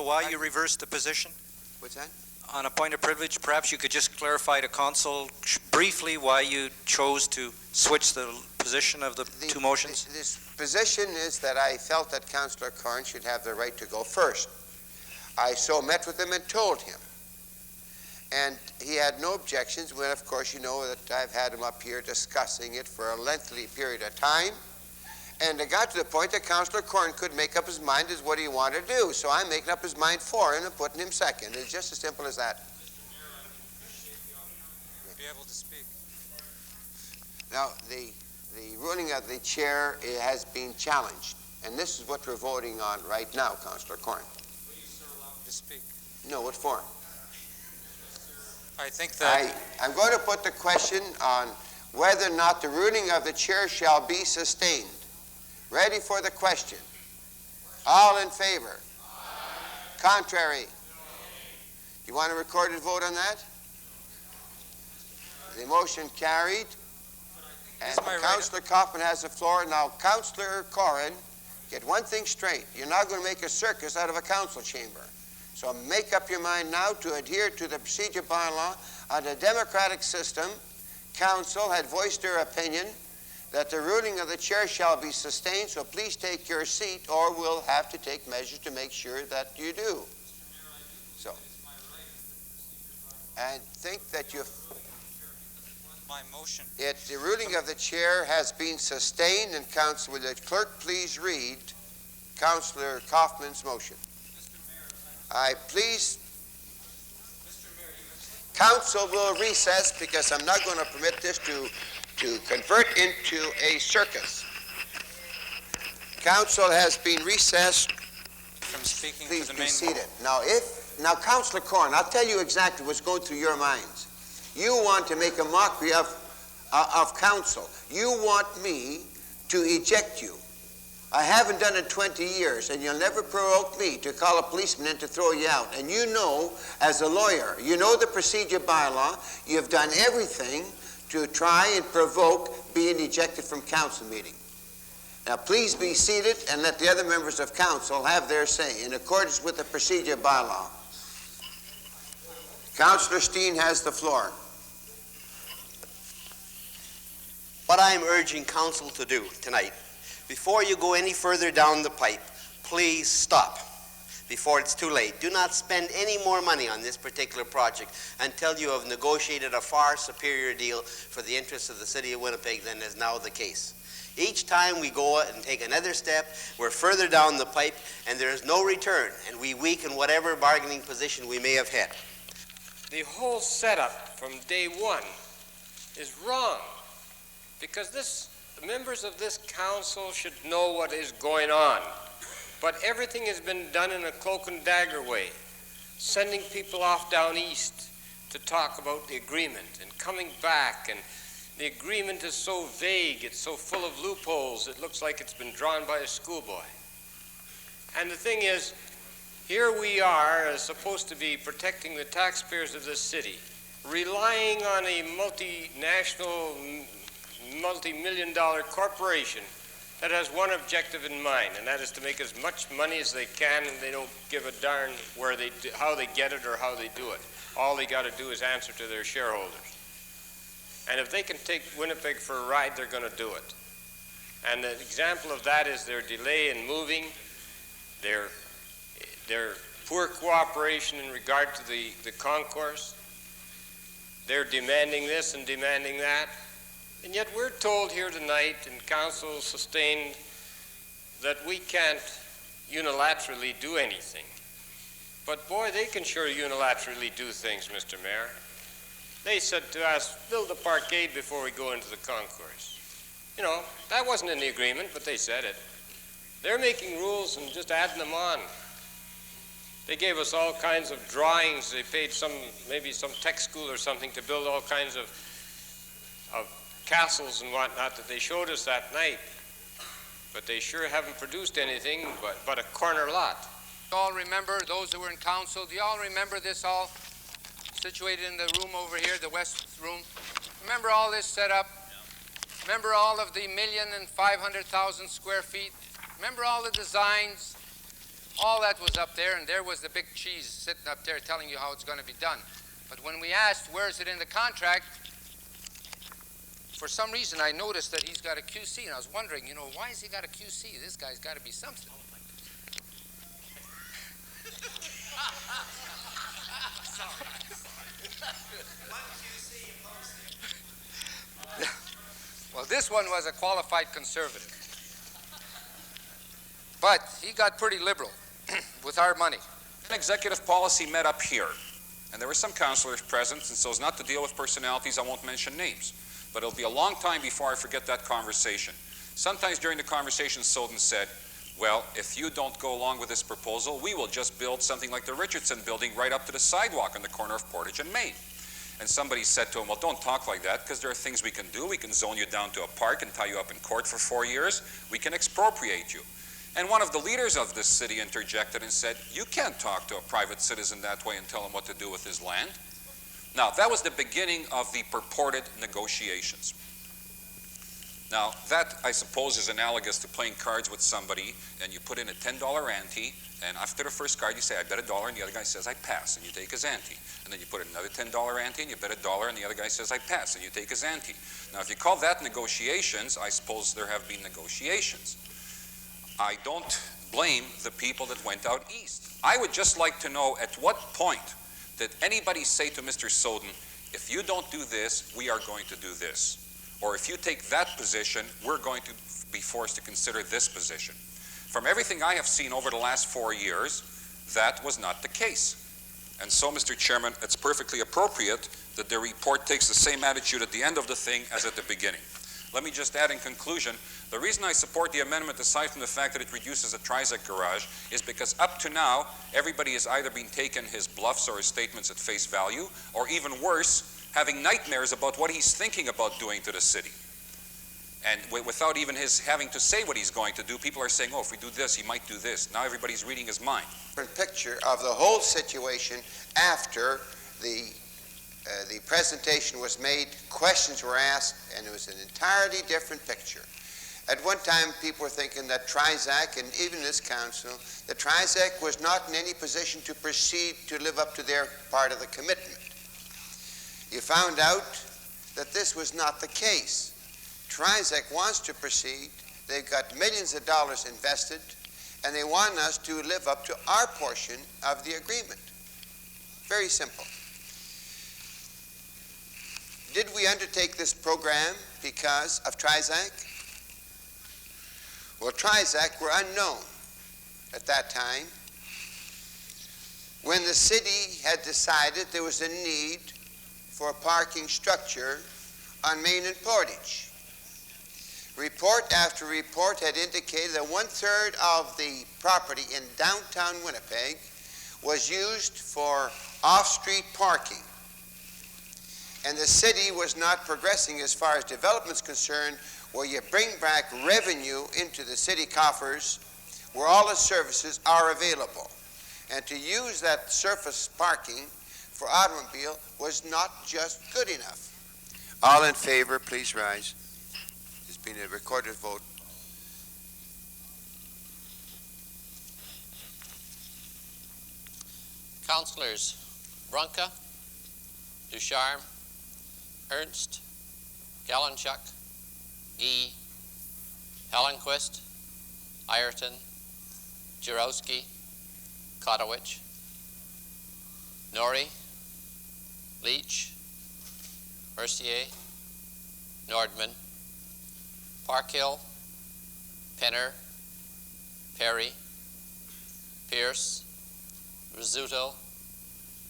why you reversed the position? What's that? On a point of privilege, perhaps you could just clarify to council briefly why you chose to switch the position of the two motions? This position is that I felt that Councillor Corn should have the right to go first. I so met with him and told him. And he had no objections when, of course, you know that I've had him up here discussing it for a lengthy period of time. And it got to the point that Councillor Corn could make up his mind as what he wanted to do. So I'm making up his mind for him and putting him second. It's just as simple as that. Be able to speak. Now, the ruling of the chair has been challenged. And this is what we're voting on right now, Councillor Corn. Will you, sir, allow me to speak? No, what for? I think that... I'm going to put the question on whether or not the ruling of the chair shall be sustained. Ready for the question? All in favor? Contrary? Do you want a recorded vote on that? The motion carried. And Councillor Kaufman has the floor. Now, Councillor Corrin, get one thing straight. You're not going to make a circus out of a council chamber. So make up your mind now to adhere to the procedure bylaw. On the democratic system, council had voiced their opinion that the ruling of the chair shall be sustained, so please take your seat or we'll have to take measures to make sure that you do. So, and think that you've... My motion. The ruling of the chair has been sustained, and Council, will the clerk please read Councillor Kaufman's motion? I please... Council will recess because I'm not going to permit this to convert into a circus. Council has been recessed. From speaking Please to the be main... seated. Now, Councillor Corn, I'll tell you exactly what's going through your minds. You want to make a mockery of council. You want me to eject you. I haven't done it 20 years, and you'll never provoke me to call a policeman in to throw you out. And you know, as a lawyer, you know the procedure bylaw. You've done everything to try and provoke being ejected from council meeting. Now, please be seated and let the other members of council have their say in accordance with the procedure bylaw. Councillor Steen has the floor. What I am urging council to do tonight, before you go any further down the pipe, please stop before it's too late. Do not spend any more money on this particular project until you have negotiated a far superior deal for the interests of the city of Winnipeg than is now the case. Each time we go and take another step, we're further down the pipe and there is no return, and we weaken whatever bargaining position we may have had. The whole setup from day one is wrong, because the members of this council should know what is going on. But everything has been done in a cloak and dagger way, sending people off down east to talk about the agreement and coming back, and the agreement is so vague, it's so full of loopholes, it looks like it's been drawn by a schoolboy. And the thing is, here we are, as supposed to be protecting the taxpayers of this city, relying on a multinational, multi-million-dollar corporation that has one objective in mind, and that is to make as much money as they can, and they don't give a darn how they get it or how they do it. All they got to do is answer to their shareholders. And if they can take Winnipeg for a ride, they're going to do it. And an example of that is their delay in moving, their poor cooperation in regard to the concourse. They're demanding this and demanding that. And yet we're told here tonight, and council sustained, that we can't unilaterally do anything. But boy, they can sure unilaterally do things, Mr. Mayor. They said to us, build a parkade before we go into the concourse. You know, that wasn't in the agreement, but they said it. They're making rules and just adding them on. They gave us all kinds of drawings. They paid maybe some tech school or something to build all kinds of castles and whatnot that they showed us that night. But they sure haven't produced anything but a corner lot. You all remember, those who were in council, do you all remember this all situated in the room over here, the west room? Remember all this set up? Remember all of the 1,500,000 square feet? Remember all the designs? All that was up there, and there was the big cheese sitting up there telling you how it's going to be done. But when we asked, where is it in the contract, for some reason I noticed that he's got a QC, and I was wondering, you know, why has he got a QC? This guy's got to be something. Well, this one was a qualified conservative. But he got pretty liberal with our money. An executive policy met up here, and there were some councilors present, and so as not to deal with personalities, I won't mention names. But it'll be a long time before I forget that conversation. Sometimes during the conversation, Soden said, well, if you don't go along with this proposal, we will just build something like the Richardson building right up to the sidewalk on the corner of Portage and Main. And somebody said to him, well, don't talk like that, because there are things we can do. We can zone you down to a park and tie you up in court for 4 years. We can expropriate you. And one of the leaders of this city interjected and said, you can't talk to a private citizen that way and tell him what to do with his land. Now, that was the beginning of the purported negotiations. Now, that, I suppose, is analogous to playing cards with somebody, and you put in a $10 ante, and after the first card, you say, I bet $1, and the other guy says, I pass, and you take his ante. And then you put in another $10 ante, and you bet $1, and the other guy says, I pass, and you take his ante. Now, if you call that negotiations, I suppose there have been negotiations. I don't blame the people that went out east. I would just like to know at what point did anybody say to Mr. Soden, if you don't do this, we are going to do this. Or if you take that position, we're going to be forced to consider this position. From everything I have seen over the last 4 years, that was not the case. And so, Mr. Chairman, it's perfectly appropriate that the report takes the same attitude at the end of the thing as at the beginning. Let me just add in conclusion, the reason I support the amendment, aside from the fact that it reduces the Trizec garage, is because up to now, everybody has either been taking his bluffs or his statements at face value, or even worse, having nightmares about what he's thinking about doing to the city. And without even his having to say what he's going to do, people are saying, oh, if we do this, he might do this. Now everybody's reading his mind. Picture of the whole situation after the presentation was made, questions were asked, and it was an entirely different picture. At one time, people were thinking that Trizec, and even this council, that Trizec was not in any position to proceed to live up to their part of the commitment. You found out that this was not the case. Trizec wants to proceed. They've got millions of dollars invested, and they want us to live up to our portion of the agreement. Very simple. Did we undertake this program because of Trizec? Well, Trizec were unknown at that time. When the city had decided there was a need for a parking structure on Main and Portage. Report after report had indicated that 1/3 of the property in downtown Winnipeg was used for off-street parking. And the city was not progressing as far as development is concerned, where you bring back revenue into the city coffers, where all the services are available. And to use that surface parking for automobile was not just good enough. All in favor, please rise. There's been a recorded vote. Councilors Brunka, Ducharme, Ernst, Galanchuk, Guy, Hellenquist, Ireton, Jarowski, Kotowicz, Norrie, Leach, Mercier, Nordman, Parkhill, Penner, Perry, Pierce, Rizzuto,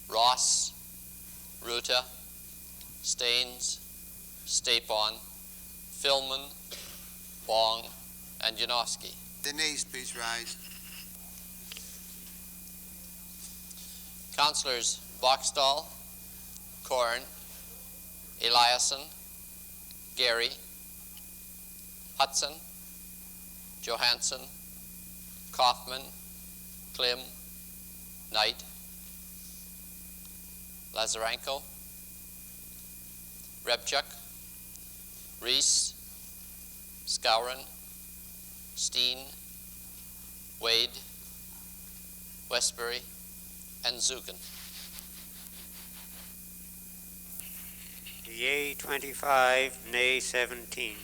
Ross, Ruta, Staines, Stapon, Philman, Bong, and Janowski. The nays, please rise. Councilors Boxstall, Korn, Eliason, Gary, Hudson, Johansson, Kaufman, Klim, Knight, Lazarenko, Rebchuk, Reese, Skowron, Steen, Wade, Westbury, and Zugen. Yea 25, nay 17.